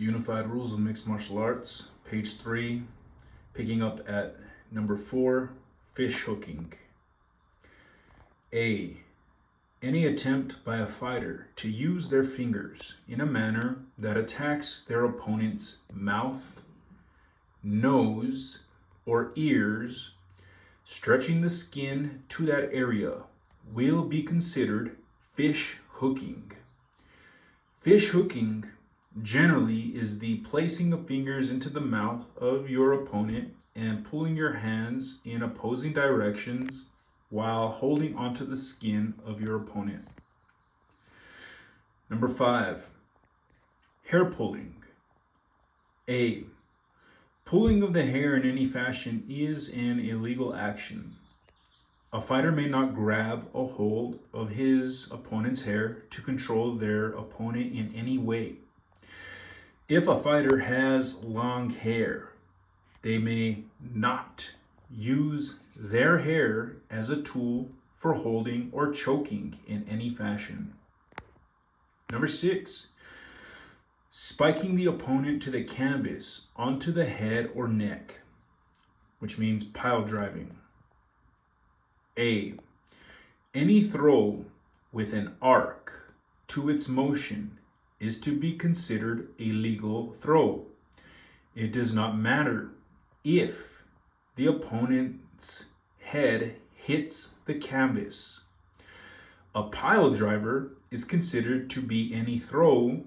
The Unified Rules of Mixed Martial Arts, page 3, picking up at number 4, fish hooking. A. Any attempt by a fighter to use their fingers in a manner that attacks their opponent's mouth, nose, or ears, stretching the skin to that area, will be considered fish hooking. Fish hooking generally is the placing of fingers into the mouth of your opponent and pulling your hands in opposing directions while holding onto the skin of your opponent. Number 5, hair pulling. A. Pulling of the hair in any fashion is an illegal action. A fighter may not grab a hold of his opponent's hair to control their opponent in any way. If a fighter has long hair, they may not use their hair as a tool for holding or choking in any fashion. Number 6, spiking the opponent to the canvas onto the head or neck, which means pile driving. A. Any throw with an arc to its motion is to be considered a legal throw. It does not matter if the opponent's head hits the canvas. A pile driver is considered to be any throw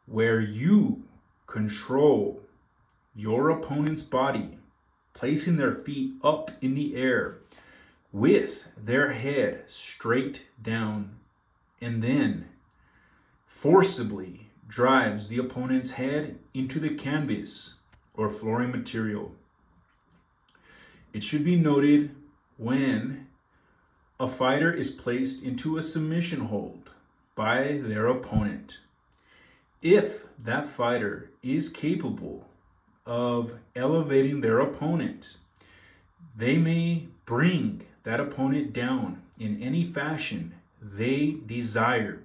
where you control your opponent's body, placing their feet up in the air with their head straight down, and then forcibly drives the opponent's head into the canvas or flooring material. It should be noted when a fighter is placed into a submission hold by their opponent, if that fighter is capable of elevating their opponent, they may bring that opponent down in any fashion they desire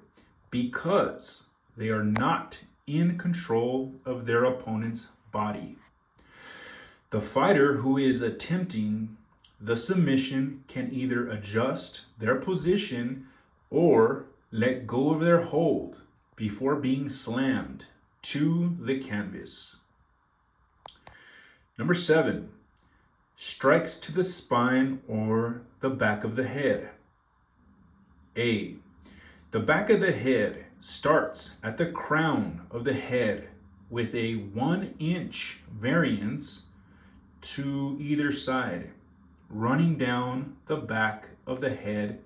because they are not in control of their opponent's body. The fighter who is attempting the submission can either adjust their position or let go of their hold before being slammed to the canvas. Number 7, strikes to the spine or the back of the head. A. The back of the head starts at the crown of the head with a 1-inch variance to either side, running down the back of the head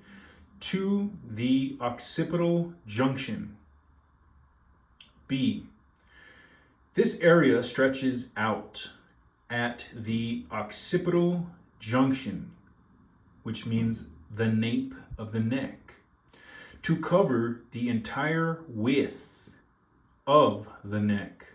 to the occipital junction. B. This area stretches out at the occipital junction, which means the nape of the neck, to cover the entire width of the neck.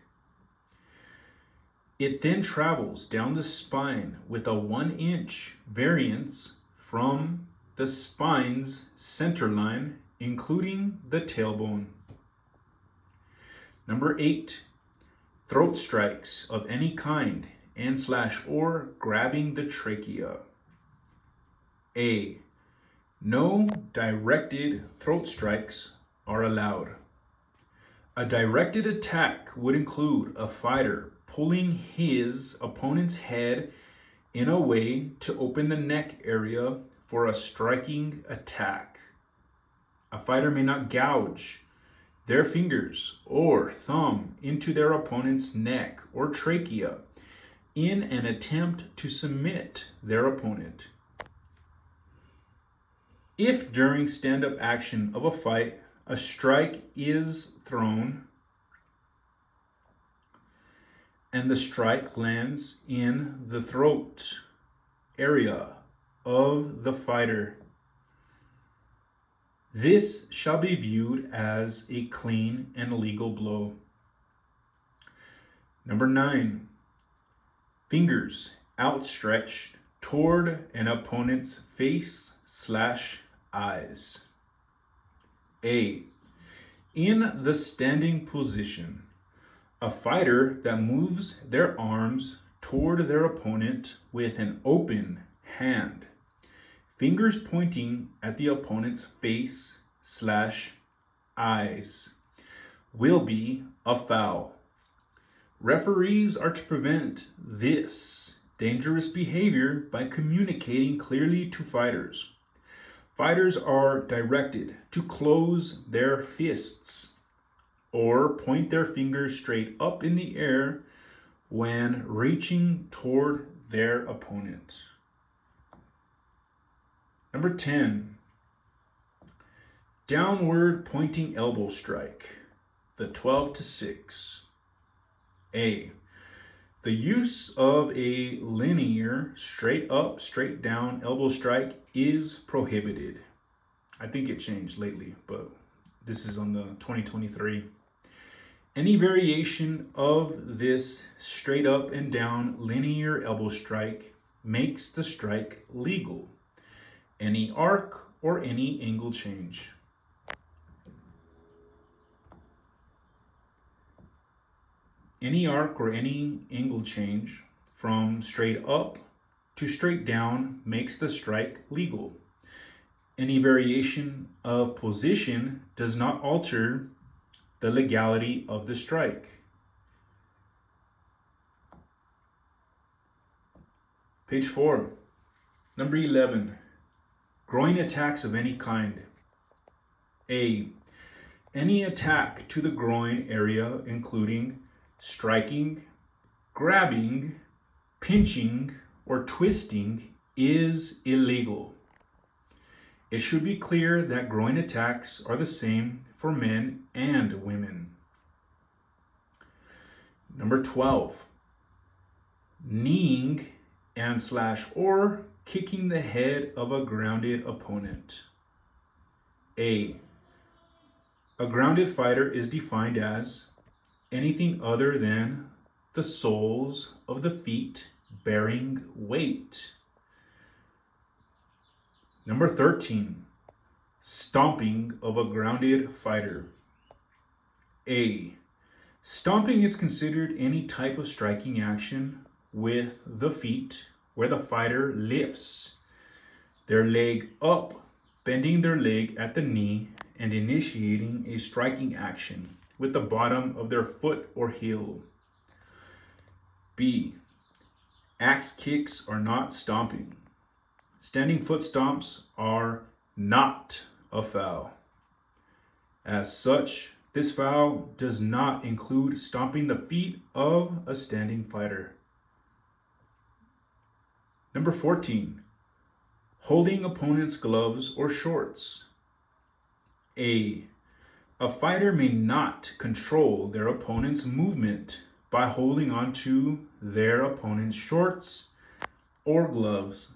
It then travels down the spine with a 1-inch variance from the spine's center line, including the tailbone. Number 8, throat strikes of any kind and/or grabbing the trachea. A. No directed throat strikes are allowed. A directed attack would include a fighter pulling his opponent's head in a way to open the neck area for a striking attack. A fighter may not gouge their fingers or thumb into their opponent's neck or trachea in an attempt to submit their opponent. If during stand-up action of a fight, a strike is thrown and the strike lands in the throat area of the fighter, this shall be viewed as a clean and legal blow. Number 9, fingers outstretched toward an opponent's face/eyes. A. In the standing position, A fighter that moves their arms toward their opponent with an open hand, fingers pointing at the opponent's face slash eyes, will be a foul. Referees are to prevent this dangerous behavior by communicating clearly to fighters. Fighters are directed to close their fists or point their fingers straight up in the air when reaching toward their opponent. Number 10, downward pointing elbow strike, the 12-6. A, the use of a linear, straight up, straight down elbow strike is prohibited. I think it changed lately, but this is on the 2023. Any variation of this straight up and down linear elbow strike makes the strike legal. Any arc or any angle change. Any arc or any angle change from straight up to straight down makes the strike legal. Any variation of position does not alter the legality of the strike. Page 4. Number 11. Groin attacks of any kind. A, any attack to the groin area including striking, grabbing, pinching, or twisting is illegal. It should be clear that groin attacks are the same for men and women. Number 12, kneeing and slash or kicking the head of a grounded opponent. A grounded fighter is defined as anything other than the soles of the feet bearing weight. Number 13, stomping of a grounded fighter. A, stomping is considered any type of striking action with the feet where the fighter lifts their leg up, bending their leg at the knee and initiating a striking action with the bottom of their foot or heel. B, axe kicks are not stomping. Standing foot stomps are not a foul. As such, this foul does not include stomping the feet of a standing fighter. Number 14, holding opponent's gloves or shorts. A fighter may not control their opponent's movement by holding onto their opponent's shorts or gloves.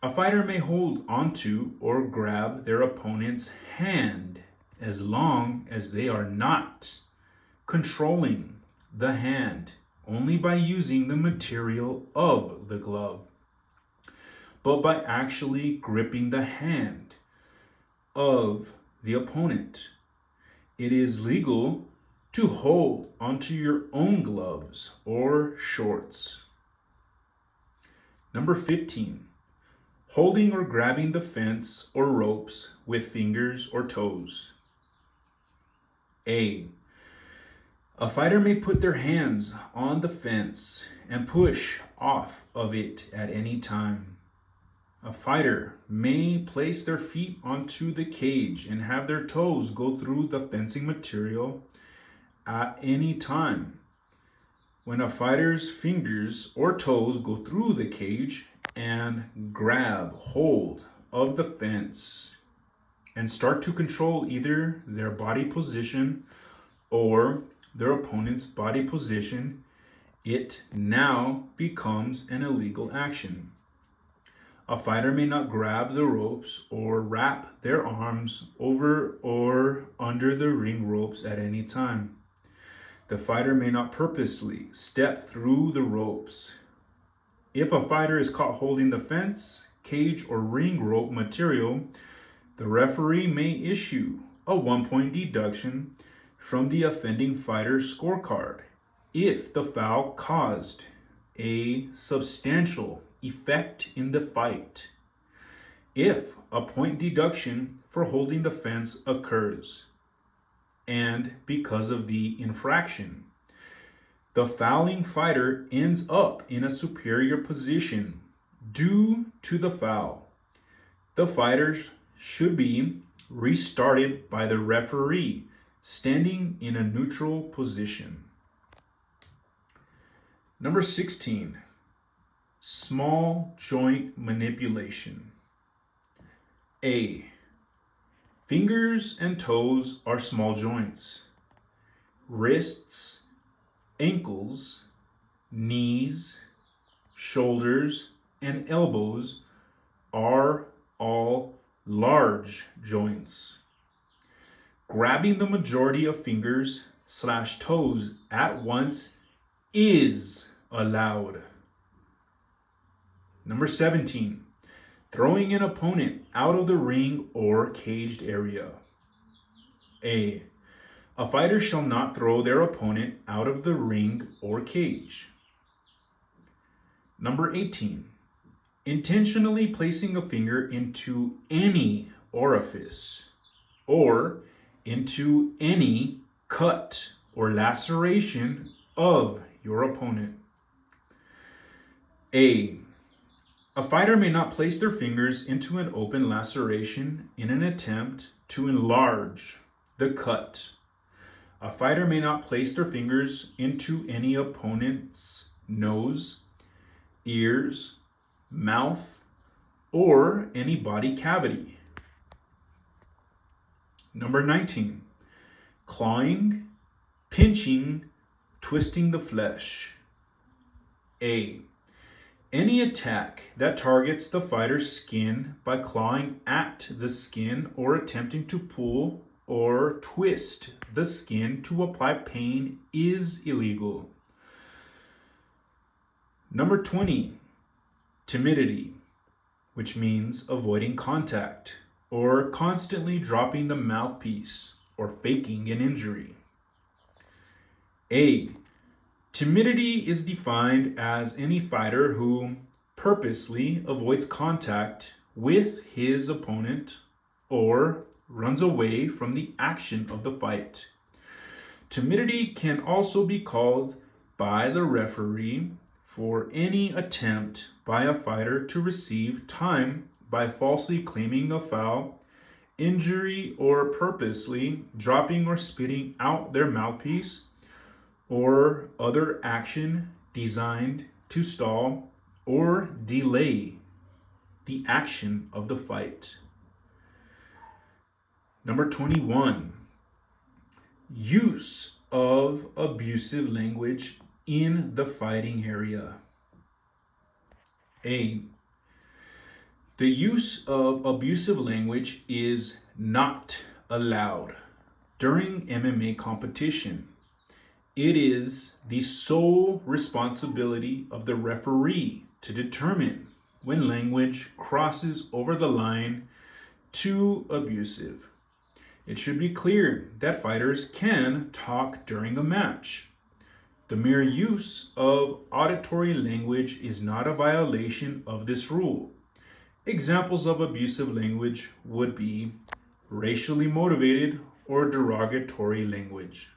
A fighter may hold onto or grab their opponent's hand as long as they are not controlling the hand only by using the material of the glove, but by actually gripping the hand of the opponent. It is legal to hold onto your own gloves or shorts. Number 15, holding or grabbing the fence or ropes with fingers or toes. A fighter may put their hands on the fence and push off of it at any time. A fighter may place their feet onto the cage and have their toes go through the fencing material at any time. When a fighter's fingers or toes go through the cage and grab hold of the fence and start to control either their body position or their opponent's body position, it now becomes an illegal action. A fighter may not grab the ropes or wrap their arms over or under the ring ropes at any time. The fighter may not purposely step through the ropes. If a fighter is caught holding the fence, cage, or ring rope material, the referee may issue a 1-point deduction from the offending fighter's scorecard if the foul caused a substantial effect in the fight, if a point deduction for holding the fence occurs, and because of the infraction, the fouling fighter ends up in a superior position due to the foul. The fighters should be restarted by the referee standing in a neutral position. Number 16, small joint manipulation. A. Fingers and toes are small joints. Wrists, ankles, knees, shoulders, and elbows are all large joints. Grabbing the majority of fingers/toes at once is allowed. Number 17, throwing an opponent out of the ring or caged area. A. A fighter shall not throw their opponent out of the ring or cage. Number 18, intentionally placing a finger into any orifice or into any cut or laceration of your opponent. A fighter may not place their fingers into an open laceration in an attempt to enlarge the cut. A fighter may not place their fingers into any opponent's nose, ears, mouth, or any body cavity. Number 19, clawing, pinching, twisting the flesh. A. Any attack that targets the fighter's skin by clawing at the skin or attempting to pull or twist the skin to apply pain is illegal. Number 20, timidity, which means avoiding contact or constantly dropping the mouthpiece or faking an injury. A. Timidity is defined as any fighter who purposely avoids contact with his opponent or runs away from the action of the fight. Timidity can also be called by the referee for any attempt by a fighter to receive time by falsely claiming a foul, injury, or purposely dropping or spitting out their mouthpiece, or other action designed to stall or delay the action of the fight. Number 21, use of abusive language in the fighting area. A. The use of abusive language is not allowed during MMA competition. It is the sole responsibility of the referee to determine when language crosses over the line to abusive. It should be clear that fighters can talk during a match. The mere use of auditory language is not a violation of this rule. Examples of abusive language would be racially motivated or derogatory language.